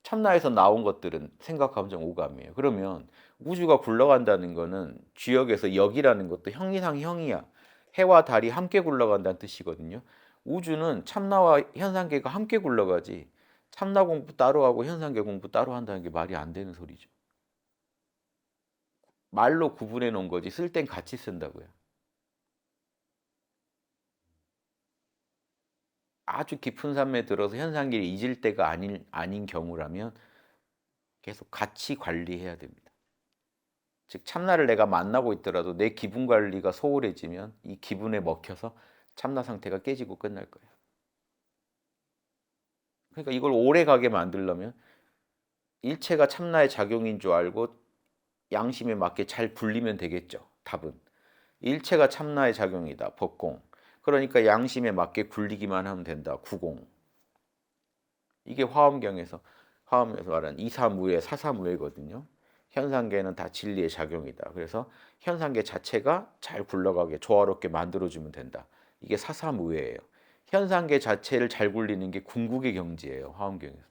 참나에서 나온 것들은 생각 감정 오감이에요. 그러면 우주가 굴러간다는 거는 주역에서 역이라는 것도 형이상 형이야. 해와 달이 함께 굴러간다는 뜻이거든요. 우주는 참나와 현상계가 함께 굴러가지 참나 공부 따로 하고 현상계 공부 따로 한다는 게 말이 안 되는 소리죠. 말로 구분해 놓은 거지 쓸 땐 같이 쓴다고요. 아주 깊은 삶에 들어서 현상계를 잊을 때가 아닌 경우라면 계속 같이 관리해야 됩니다. 즉 참나를 내가 만나고 있더라도 내 기분 관리가 소홀해지면 이 기분에 먹혀서 참나 상태가 깨지고 끝날 거예요. 그러니까 이걸 오래가게 만들려면 일체가 참나의 작용인 줄 알고 양심에 맞게 잘 굴리면 되겠죠. 답은. 일체가 참나의 작용이다. 법공. 그러니까 양심에 맞게 굴리기만 하면 된다. 구공. 이게 화엄경에서 말하는 이사무예, 사사무예거든요. 현상계는 다 진리의 작용이다. 그래서 현상계 자체가 잘 굴러가게 조화롭게 만들어주면 된다. 이게 사사무예예요. 현상계 자체를 잘 굴리는 게 궁극의 경지예요. 화엄경에서.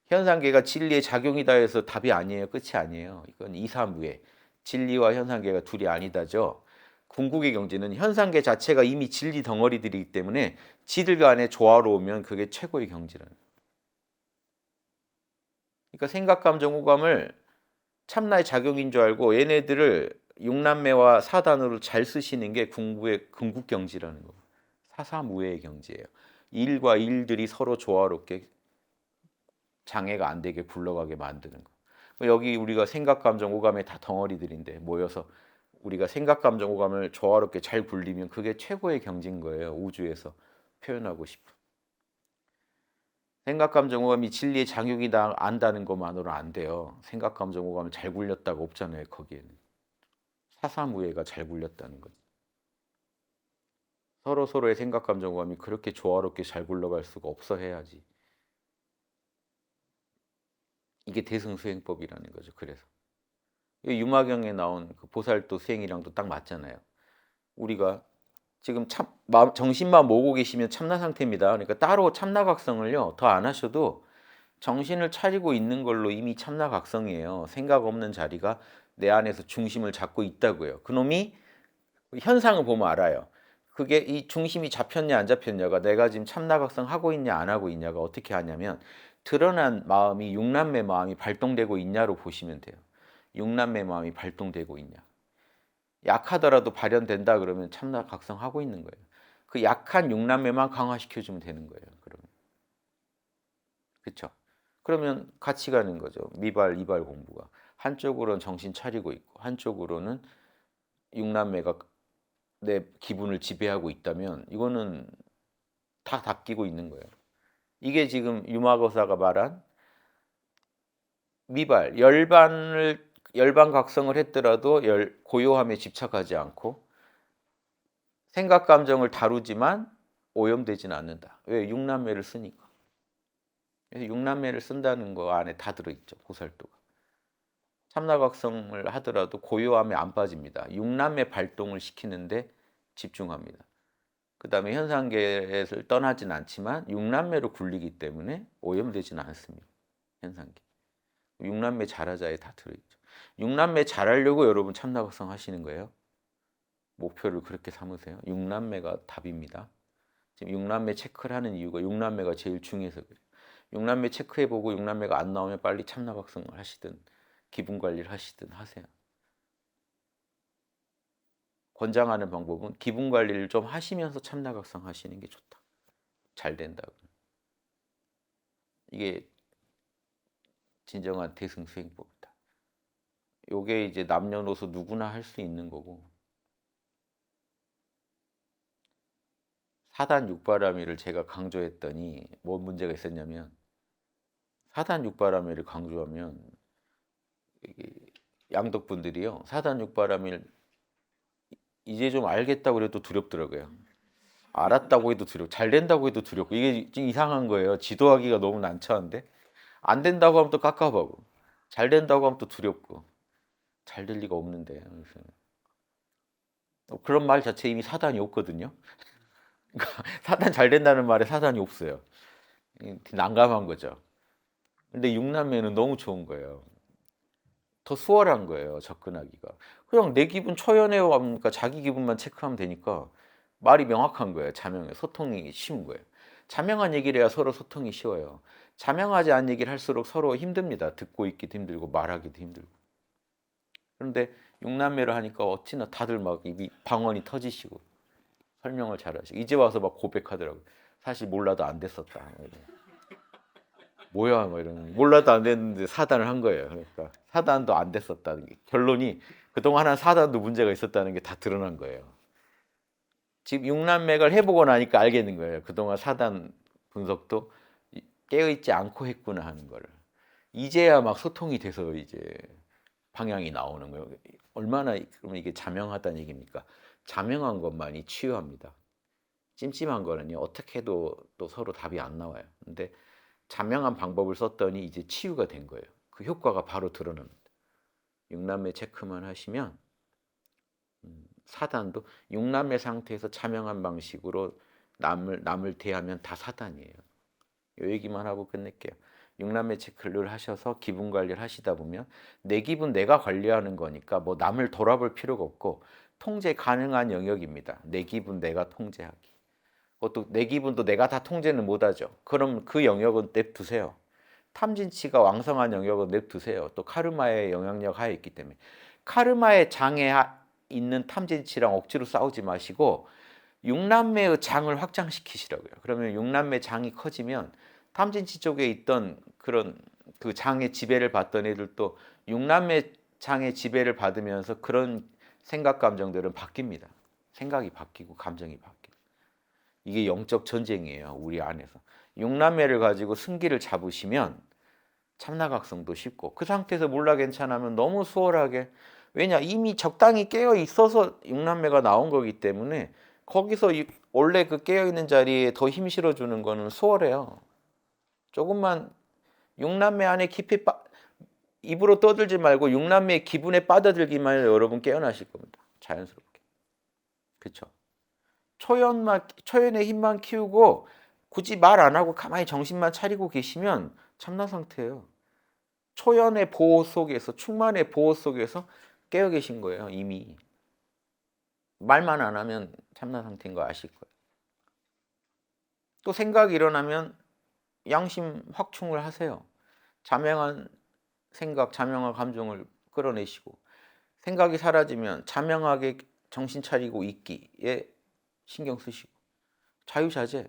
현상계가 진리의 작용이다 해서 답이 아니에요. 끝이 아니에요. 이건 이사무예. 진리와 현상계가 둘이 아니다죠. 궁극의 경지는 현상계 자체가 이미 진리 덩어리들이기 때문에 지들 간에 조화로우면 그게 최고의 경지라는 거예요. 그러니까 생각, 감정, 오감을 참나의 작용인 줄 알고 얘네들을 육남매와 사단으로 잘 쓰시는 게 궁극경지라는 거예요. 사사무예의 경지예요. 일과 일들이 서로 조화롭게 장애가 안 되게 굴러가게 만드는 거. 여기 우리가 생각, 감정, 오감의 다 덩어리들인데 모여서 우리가 생각, 감정, 오감을 조화롭게 잘 굴리면 그게 최고의 경지인 거예요. 우주에서 표현하고 싶은. 생각, 감정, 오감이 진리의 작용이다 안다는 것만으로는 안 돼요. 생각, 감정, 오감을 잘 굴렸다고 없잖아요. 거기에는. 사사무예가 잘 굴렸다는 거죠. 서로의 생각, 감정, 오감이 그렇게 조화롭게 잘 굴러갈 수가 없어 해야지. 이게 대승수행법이라는 거죠. 그래서 유마경에 나온 그 보살도 수행이랑도 딱 맞잖아요. 우리가 지금 정신만 모으고 계시면 참나 상태입니다. 그러니까 따로 참나각성을요 더 안 하셔도 정신을 차리고 있는 걸로 이미 참나각성이에요. 생각 없는 자리가 내 안에서 중심을 잡고 있다고요. 그놈이 현상을 보면 알아요. 그게 이 중심이 잡혔냐 안 잡혔냐가 내가 지금 참나각성 하고 있냐 안 하고 있냐가 어떻게 하냐면 드러난 마음이 육남매 마음이 발동되고 있냐로 보시면 돼요. 육남매 마음이 발동되고 있냐. 약하더라도 발현된다 그러면 참나각성 하고 있는 거예요. 그 약한 육남매만 강화시켜주면 되는 거예요. 그러면 그렇죠. 그러면 같이 가는 거죠. 미발, 이발 공부가. 한쪽으로는 정신 차리고 있고 한쪽으로는 육남매가 내 기분을 지배하고 있다면 이거는 다 닦이고 있는 거예요. 이게 지금 유마거사가 말한 미발, 열반 각성을 했더라도 고요함에 집착하지 않고 생각 감정을 다루지만 오염되지는 않는다. 왜? 육남매를 쓰니까. 그래서 육남매를 쓴다는 거 안에 다 들어있죠. 보살도가. 참나각성을 하더라도 고요함에 안 빠집니다. 육남매 발동을 시키는데 집중합니다. 그 다음에 현상계를 떠나진 않지만 육남매로 굴리기 때문에 오염되지는 않습니다. 현상계. 육남매 잘하자에 다 들어있죠. 육남매 잘하려고 여러분 참나각성 하시는 거예요. 목표를 그렇게 삼으세요. 육남매가 답입니다. 지금 육남매 체크를 하는 이유가 육남매가 제일 중요해서 그래요. 육남매 체크해보고 육남매가 안 나오면 빨리 참나각성을 하시든 기분 관리를 하시든 하세요. 권장하는 방법은 기분 관리를 좀 하시면서 참나각성 하시는 게 좋다. 잘 된다. 이게 진정한 대승수행법이다. 요게 이제 남녀노소 누구나 할 수 있는 거고 사단 육바라밀을 제가 강조했더니 뭔 문제가 있었냐면 사단 육바라밀을 강조하면 이게 양덕분들이요. 사단 육바라밀 이제 좀 알겠다고 그래도 두렵더라고요. 알았다고 해도 두렵고 잘 된다고 해도 두렵고 이게 좀 이상한 거예요. 지도하기가 너무 난처한데 안 된다고 하면 또 깝깝하고 잘 된다고 하면 또 두렵고 잘 될 리가 없는데 그래서 그런 말 자체에 이미 사단이 없거든요. 그러니까 사단 잘 된다는 말에 사단이 없어요. 난감한 거죠. 근데 육남매는 너무 좋은 거예요. 더 수월한 거예요, 접근하기가. 그냥 내 기분 초연해요 하니까 자기 기분만 체크하면 되니까 말이 명확한 거예요. 자명해. 소통이 쉬운 거예요. 자명한 얘기를 해야 서로 소통이 쉬워요. 자명하지 않은 얘기를 할수록 서로 힘듭니다. 듣고 있기도 힘들고 말하기도 힘들고. 그런데 육남매를 하니까 어찌나 다들 막 입이 방언이 터지시고 설명을 잘하시고 이제 와서 막 고백하더라고요. 사실 몰라도 안 됐었다. 뭐야 뭐 이런 몰라도 안 됐는데 사단을 한 거예요. 그러니까 사단도 안 됐었다는 게 결론이 그동안 한 사단도 문제가 있었다는 게 다 드러난 거예요. 지금 육남맥을 해보고 나니까 알겠는 거예요. 그동안 사단 분석도 깨어있지 않고 했구나 하는 거를. 이제야 막 소통이 돼서 이제 방향이 나오는 거예요. 얼마나 그러면 이게 자명하다는 얘기입니까? 자명한 것만이 치유합니다. 찜찜한 거는요 어떻게 해도 또 서로 답이 안 나와요. 근데 자명한 방법을 썼더니 이제 치유가 된 거예요. 그 효과가 바로 드러납니다. 육남매 체크만 하시면 사단도 육남매 상태에서 자명한 방식으로 남을 대하면 다 사단이에요. 이 얘기만 하고 끝낼게요. 육남매 체크를 하셔서 기분 관리를 하시다 보면 내 기분 내가 관리하는 거니까 뭐 남을 돌아볼 필요가 없고 통제 가능한 영역입니다. 내 기분 내가 통제하기. 그것도 내 기분도 내가 다 통제는 못하죠. 그럼 그 영역은 냅두세요. 탐진치가 왕성한 영역은 냅두세요. 또 카르마의 영향력 하에 있기 때문에 카르마의 장에 있는 탐진치랑 억지로 싸우지 마시고 육남매의 장을 확장시키시라고요. 그러면 육남매 장이 커지면 탐진치 쪽에 있던 그런 그 장의 지배를 받던 애들도 육남매 장의 지배를 받으면서 그런 생각 감정들은 바뀝니다. 생각이 바뀌고 감정이 바뀌고 이게 영적 전쟁이에요. 우리 안에서 육남매를 가지고 승기를 잡으시면 참나각성도 쉽고 그 상태에서 몰라 괜찮으면 너무 수월하게 왜냐 이미 적당히 깨어 있어서 육남매가 나온 거기 때문에 거기서 원래 그 깨어 있는 자리에 더 힘 실어주는 거는 수월해요. 조금만 육남매 안에 깊이 입으로 떠들지 말고 육남매의 기분에 빠져들기만 해도 여러분 깨어나실 겁니다. 자연스럽게. 그렇죠? 초연의 힘만 키우고 굳이 말 안 하고 가만히 정신만 차리고 계시면 참나 상태예요. 초연의 보호 속에서 충만의 보호 속에서 깨어 계신 거예요. 이미. 말만 안 하면 참나 상태인 거 아실 거예요. 또 생각이 일어나면 양심 확충을 하세요. 자명한 생각, 자명한 감정을 끌어내시고 생각이 사라지면 자명하게 정신 차리고 있기에 신경 쓰시고 자유자재.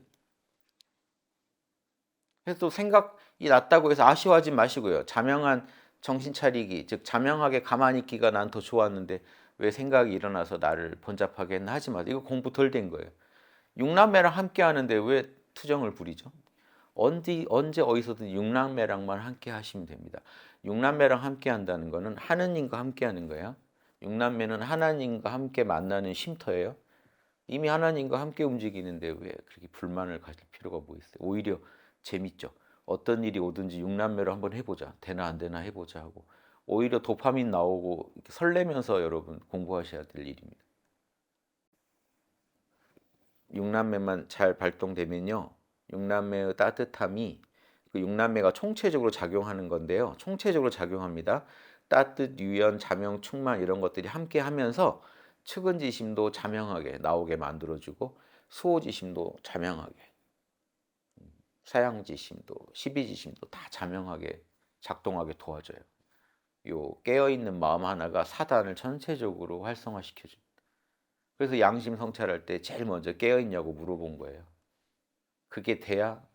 그래서 또 생각이 났다고 해서 아쉬워하지 마시고요. 자명한 정신 차리기, 즉 자명하게 가만히 있기가 난 더 좋았는데 왜 생각이 일어나서 나를 번잡하게 했나 하지 마세요. 이거 공부 덜 된 거예요. 육남매랑 함께 하는데 왜 투정을 부리죠? 언제 어디서든 육남매랑만 함께 하시면 됩니다. 육남매랑 함께 한다는 거는 하느님과 함께 하는 거예요. 육남매는 하나님과 함께 만나는 쉼터예요. 이미 하나님과 함께 움직이는데 왜 그렇게 불만을 가질 필요가 뭐 있어요? 오히려 재밌죠. 어떤 일이 오든지 육남매로 한번 해보자. 되나 안 되나 해보자 하고 오히려 도파민 나오고 설레면서 여러분 공부하셔야 될 일입니다. 육남매만 잘 발동되면요. 육남매의 따뜻함이 그 육남매가 총체적으로 작용하는 건데요. 총체적으로 작용합니다. 따뜻, 유연, 자명, 충만 이런 것들이 함께 하면서 측은지심도 자명하게 나오게 만들어주고 수호지심도 자명하게 사양지심도 시비지심도 다 자명하게 작동하게 도와줘요. 요 깨어있는 마음 하나가 사단을 전체적으로 활성화시켜줍니다. 그래서 양심 성찰할 때 제일 먼저 깨어 있냐고 물어본 거예요. 그게 돼야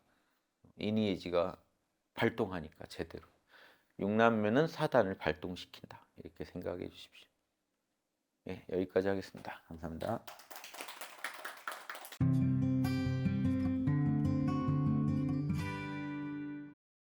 이니에지가 발동하니까 제대로. 육남매는 사단을 발동시킨다. 이렇게 생각해 주십시오. 예, 여기까지 하겠습니다. 감사합니다.